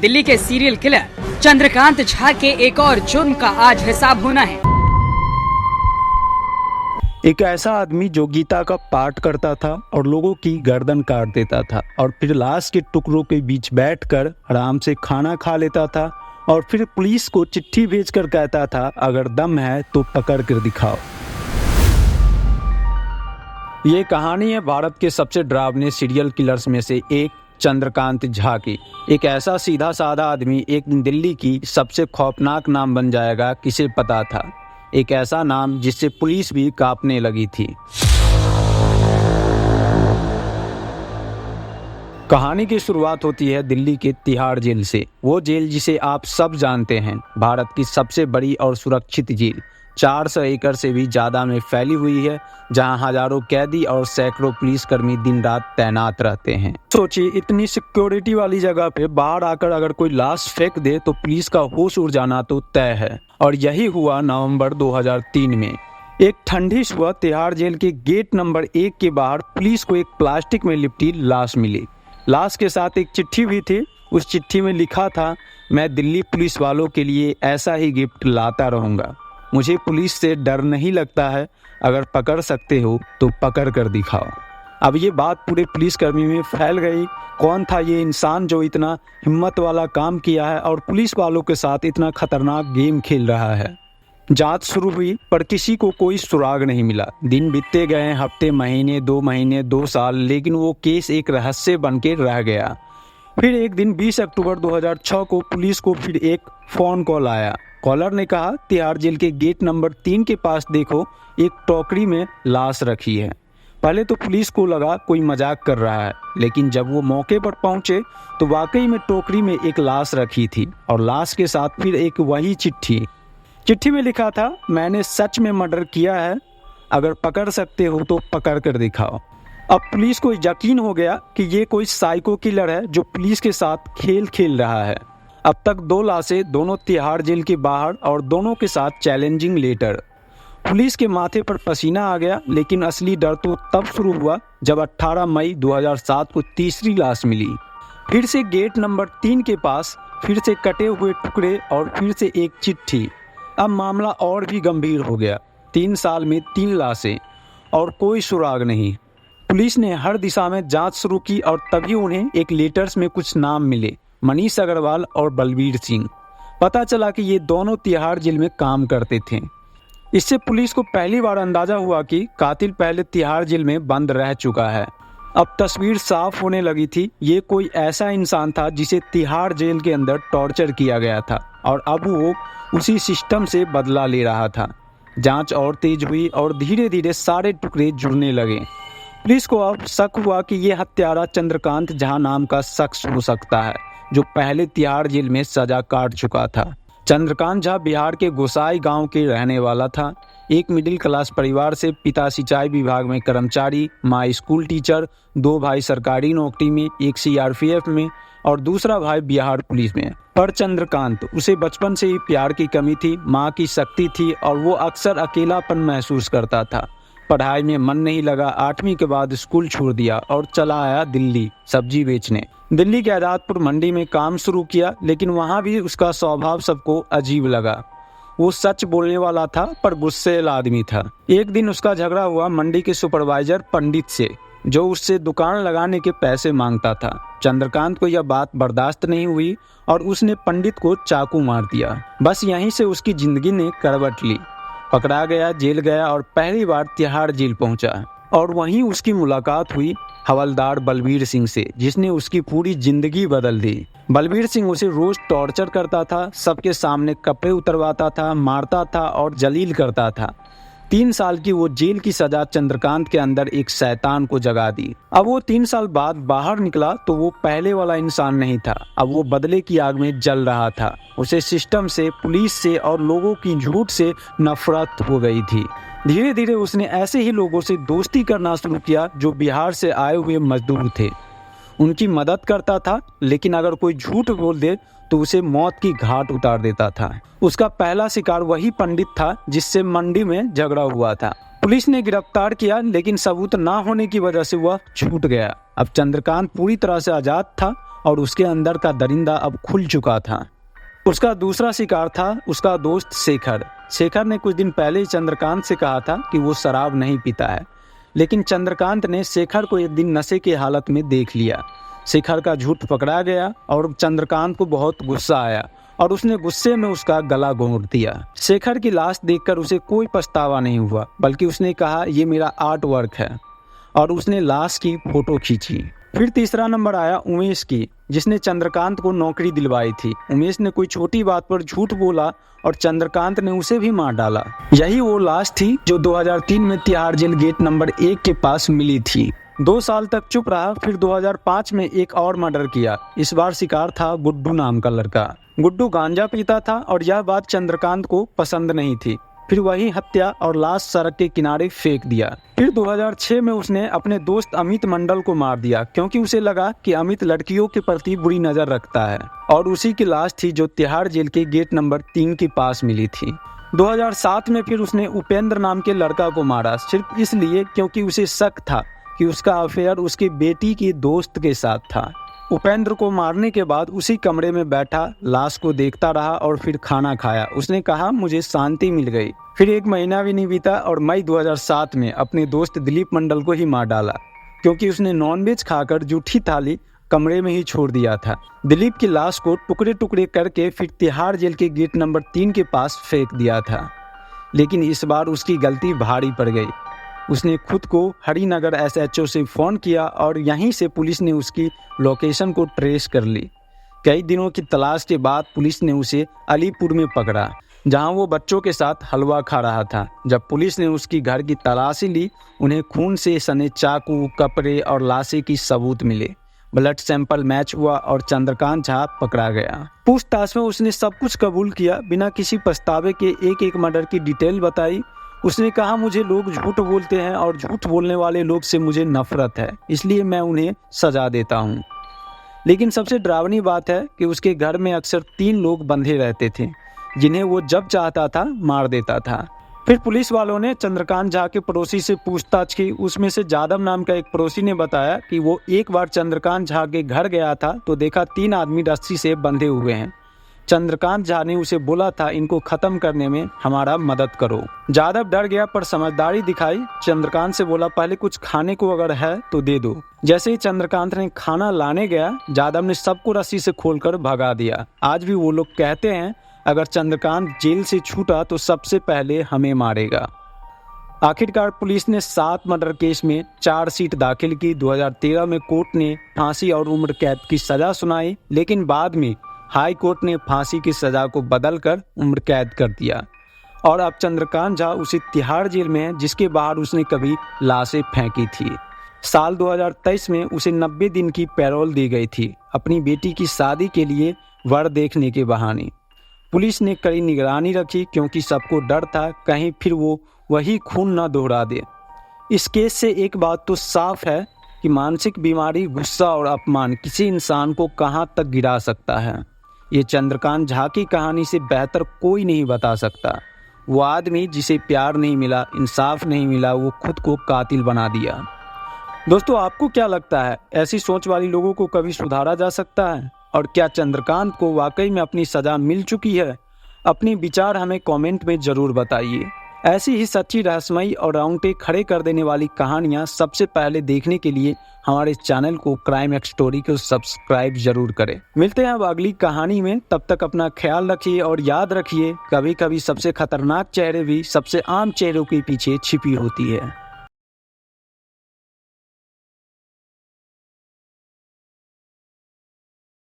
दिल्ली के serial killer Chandrakant Jha के एक और जुर्म का आज हिसाब होना है। एक ऐसा आदमी जो गीता का पाठ करता था और लोगों की गर्दन काट देता था और फिर लाश के टुकड़ों के बीच बैठकर आराम से खाना खा लेता था और फिर पुलिस को चिट्ठी भेजकर कहता था अगर दम है तो पकड़ कर दिखाओ। ये कहानी है भारत के सबसे डरावने सीरियल किलर्स में से एक चंद्रकांत झा की। एक ऐसा सीधा साधा आदमी एक दिन दिल्ली की सबसे खौफनाक नाम बन जाएगा, किसे पता था। एक ऐसा नाम जिससे पुलिस भी कांपने लगी थी। कहानी की शुरुआत होती है दिल्ली के तिहाड़ जेल से। वो जेल जिसे आप सब जानते हैं, भारत की सबसे बड़ी और सुरक्षित जेल 400 एकड़ से भी ज्यादा में फैली हुई है, जहां हजारों कैदी और सैकड़ों पुलिसकर्मी दिन रात तैनात रहते हैं। सोचिए, इतनी सिक्योरिटी वाली जगह पे बाहर आकर अगर कोई लाश फेंक दे तो पुलिस का होश उड़ जाना तो तय है। और यही हुआ नवंबर 2003 में। एक ठंडी सुबह तिहाड़ जेल के गेट नंबर 1 के बाहर पुलिस को एक प्लास्टिक में लिपटी लाश मिली। लाश के साथ एक चिट्ठी भी थी। उस चिट्ठी में लिखा था, मैं दिल्ली पुलिस वालों के लिए ऐसा ही गिफ्ट लाता रहूंगा। मुझे पुलिस से डर नहीं लगता है, अगर पकड़ सकते हो तो पकड़ कर दिखाओ। अब ये बात पूरे पुलिसकर्मी में फैल गई। कौन था ये इंसान जो इतना हिम्मत वाला काम किया है और पुलिस वालों के साथ इतना खतरनाक गेम खेल रहा है। जांच शुरू हुई पर किसी को कोई सुराग नहीं मिला। दिन बीतते गए, हफ्ते, महीने, 2 महीने, 2 साल, लेकिन वो केस एक रहस्य बन के रह गया। फिर एक दिन 20 अक्टूबर 2006 को पुलिस को फिर एक फोन कॉल आया। कॉलर ने कहा, तिहाड़ जेल के गेट नंबर 3 के पास देखो, एक टोकरी में लाश रखी है। पहले तो पुलिस को लगा कोई मजाक कर रहा है, लेकिन जब वो मौके पर पहुंचे तो वाकई में टोकरी में एक लाश रखी थी और लाश के साथ फिर एक वही चिट्ठी में लिखा था, मैंने सच में मर्डर किया है, अगर पकड़ सकते हो तो पकड़ कर दिखाओ। अब पुलिस को यकीन हो गया कि ये कोई साइको किलर है जो पुलिस के साथ खेल खेल रहा है। अब तक 2 लाशें, दोनों तिहाड़ जेल के बाहर और दोनों के साथ चैलेंजिंग लेटर। पुलिस के माथे पर पसीना आ गया, लेकिन असली डर तो तब शुरू हुआ जब 18 मई 2007 को तीसरी लाश मिली। फिर से गेट नंबर 3 के पास, फिर से कटे हुए टुकड़े और फिर से एक चिट्ठी। अब मामला और भी गंभीर हो गया। 3 साल में 3 लाशें और कोई सुराग नहीं। पुलिस ने हर दिशा में जांच शुरू की और तभी उन्हें एक लेटर्स में कुछ नाम मिले, मनीष अग्रवाल और बलबीर सिंह। पता चला कि ये दोनों तिहाड़ जेल में काम करते थे। इससे पुलिस को पहली बार अंदाजा हुआ कि कातिल पहले तिहाड़ जेल में बंद रह चुका है। अब तस्वीर साफ होने लगी थी। ये कोई ऐसा इंसान था जिसे तिहाड़ जेल के अंदर टॉर्चर किया गया था और अब वो उसी सिस्टम से बदला ले रहा था। जांच और तेज हुई और धीरे धीरे सारे टुकड़े जुड़ने लगे। पुलिस को अब शक हुआ कि ये हत्यारा चंद्रकांत झा नाम का शख्स हो सकता है, जो पहले तिहाड़ जेल में सजा काट चुका था। चंद्रकांत झा बिहार के गोसाई गांव के रहने वाला था। एक मिडिल क्लास परिवार से, पिता सिंचाई विभाग में कर्मचारी, माँ स्कूल टीचर, 2 भाई सरकारी नौकरी में, एक सीआरपीएफ में और दूसरा भाई बिहार पुलिस में। पर चंद्रकांत, उसे बचपन से ही प्यार की कमी थी, माँ की शक्ति थी और वो अक्सर अकेलापन महसूस करता था। पढ़ाई में मन नहीं लगा। 8वीं के बाद स्कूल छोड़ दिया और चला आया दिल्ली सब्जी बेचने। दिल्ली के आजादपुर मंडी में काम शुरू किया, लेकिन वहाँ भी उसका स्वभाव सबको अजीब लगा। वो सच बोलने वाला था पर गुस्सैल आदमी था। एक दिन उसका झगड़ा हुआ मंडी के सुपरवाइजर पंडित से, जो उससे दुकान लगाने के पैसे मांगता था। चंद्रकांत को यह बात बर्दाश्त नहीं हुई और उसने पंडित को चाकू मार दिया। बस यहीं से उसकी जिंदगी ने करवट ली। पकड़ा गया, जेल गया और पहली बार तिहाड़ जेल पहुंचा और वहीं उसकी मुलाकात हुई हवलदार बलबीर सिंह से, जिसने उसकी पूरी जिंदगी बदल दी। बलबीर सिंह उसे रोज टॉर्चर करता था, सबके सामने कपड़े उतरवाता था, मारता था और जलील करता था। 3 साल की वो जेल की सजा चंद्रकांत के अंदर एक शैतान को जगा दी। अब वो 3 साल बाद बाहर निकला तो वो पहले वाला इंसान नहीं था। अब वो बदले की आग में जल रहा था। उसे सिस्टम से, पुलिस से और लोगों की झूठ से नफरत हो गई थी। धीरे धीरे उसने ऐसे ही लोगों से दोस्ती करना शुरू किया जो बिहार से आए हुए मजदूर थे। उनकी मदद करता था, लेकिन अगर कोई झूठ बोल दे तो उसे मौत की घाट उतार देता था। उसका पहला शिकार वही पंडित था जिससे मंडी में झगड़ा हुआ था। पुलिस ने गिरफ्तार किया, लेकिन सबूत ना होने की वजह से वह छूट गया। अब चंद्रकांत पूरी तरह से आजाद था और उसके अंदर का दरिंदा अब खुल चुका था। उसका दूसरा शिकार था उसका दोस्त शेखर। शेखर ने कुछ दिन पहले ही चंद्रकांत से कहा था कि वो शराब नहीं पीता है, लेकिन चंद्रकांत ने शेखर को एक दिन नशे की हालत में देख लिया। शेखर का झूठ पकड़ा गया और चंद्रकांत को बहुत गुस्सा आया और उसने गुस्से में उसका गला घोंट दिया। शेखर की लाश देखकर उसे कोई पछतावा नहीं हुआ, बल्कि उसने कहा ये मेरा आर्ट वर्क है, और उसने लाश की फोटो खींची। फिर तीसरा नंबर आया उमेश की, जिसने चंद्रकांत को नौकरी दिलवाई थी। उमेश ने कोई छोटी बात पर झूठ बोला और चंद्रकांत ने उसे भी मार डाला। यही वो लाश थी जो 2003 में तिहाड़ जेल गेट नंबर 1 के पास मिली थी। 2 साल तक चुप रहा, फिर 2005 में एक और मर्डर किया। इस बार शिकार था गुड्डू नाम का लड़का। गुड्डू गांजा पीता था और यह बात चंद्रकांत को पसंद नहीं थी। फिर वही हत्या और लाश सड़क के किनारे फेंक दिया। फिर 2006 में उसने अपने दोस्त अमित मंडल को मार दिया, क्योंकि उसे लगा कि अमित लड़कियों के प्रति बुरी नजर रखता है, और उसी की लाश थी जो तिहाड़ जेल के गेट नंबर 3 के पास मिली थी। 2007 में फिर उसने उपेंद्र नाम के लड़का को मारा, सिर्फ इसलिए क्योंकि उसे शक था कि उसका अफेयर उसकी बेटी की दोस्त के साथ था। उपेंद्र को मारने के बाद उसी कमरे में बैठा लाश को देखता रहा और फिर खाना खाया। उसने कहा मुझे शांति मिल गई। फिर 1 महीना भी नहीं बीता और मई 2007 में अपने दोस्त दिलीप मंडल को ही मार डाला, क्योंकि उसने नॉनवेज खाकर जूठी थाली कमरे में ही छोड़ दिया था। दिलीप की लाश को टुकड़े टुकड़े करके फिर तिहाड़ जेल के गेट नंबर 3 के पास फेंक दिया था। लेकिन इस बार उसकी गलती भारी पड़ गई। उसने खुद को हरिनगर SHO से फ़ोन किया और यहीं से पुलिस ने उसकी लोकेशन को ट्रेस कर ली। कई दिनों की तलाश के बाद पुलिस ने उसे अलीपुर में पकड़ा, जहां वो बच्चों के साथ हलवा खा रहा था। जब पुलिस ने उसकी घर की तलाशी ली, उन्हें खून से सने चाकू, कपड़े और लाशें की सबूत मिले। ब्लड सैंपल मैच हुआ और चंद्रकांत झा पकड़ा गया। पूछताछ में उसने सब कुछ कबूल किया, बिना किसी पछतावे के एक मर्डर की डिटेल बताई। उसने कहा मुझे लोग झूठ बोलते हैं और झूठ बोलने वाले लोग से मुझे नफरत है, इसलिए मैं उन्हें सजा देता हूँ। लेकिन सबसे डरावनी बात है कि उसके घर में अक्सर 3 लोग बंधे रहते थे, जिन्हें वो जब चाहता था मार देता था। फिर पुलिस वालों ने चंद्रकांत झा के पड़ोसी से पूछताछ की। उसमें से जादव नाम का एक पड़ोसी ने बताया कि वो एक बार चंद्रकांत झा के घर गया था तो देखा 3 आदमी रस्सी से बंधे हुए हैं। चंद्रकांत झा ने उसे बोला था इनको खत्म करने में हमारा मदद करो। जादव डर गया पर समझदारी दिखाई। चंद्रकांत से बोला पहले कुछ खाने को अगर है तो दे दो। जैसे ही चंद्रकांत ने खाना लाने गया, जादव ने सबको रस्सी से खोलकर भगा दिया। आज भी वो लोग कहते हैं अगर चंद्रकांत जेल से छूटा तो सबसे पहले हमें मारेगा। आखिरकार पुलिस ने 7 मर्डर केस में चार्जशीट दाखिल की। 2013 में कोर्ट ने फांसी और उम्र कैद की सजा सुनाई, लेकिन बाद में हाई कोर्ट ने फांसी की सजा को बदलकर उम्र कैद कर दिया। और अब चंद्रकांत झा उसी तिहाड़ जेल में है जिसके बाहर उसने कभी लाशें फेंकी थी। साल 2023 में उसे 90 दिन की पैरोल दी गई थी, अपनी बेटी की शादी के लिए वर देखने के बहाने। पुलिस ने कड़ी निगरानी रखी, क्योंकि सबको डर था कहीं फिर वो वही खून न दोहरा दे। इस केस से एक बात तो साफ है कि मानसिक बीमारी, गुस्सा और अपमान किसी इंसान को कहां तक गिरा सकता है। ये चंद्रकांत झा की कहानी से बेहतर कोई नहीं बता सकता। वो आदमी जिसे प्यार नहीं मिला, इंसाफ नहीं मिला, वो खुद को कातिल बना दिया। दोस्तों, आपको क्या लगता है, ऐसी सोच वाली लोगों को कभी सुधारा जा सकता है? और क्या चंद्रकांत को वाकई में अपनी सजा मिल चुकी है? अपने विचार हमें कमेंट में जरूर बताइए। ऐसी ही सच्ची, रहस्यमयी और रोंगटे खड़े कर देने वाली कहानियां सबसे पहले देखने के लिए हमारे चैनल को क्राइम एक्स स्टोरी को सब्सक्राइब जरूर करें। मिलते हैं अब अगली कहानी में, तब तक अपना ख्याल रखिए और याद रखिए, कभी कभी सबसे खतरनाक चेहरे भी सबसे आम चेहरों के पीछे छिपी होती है।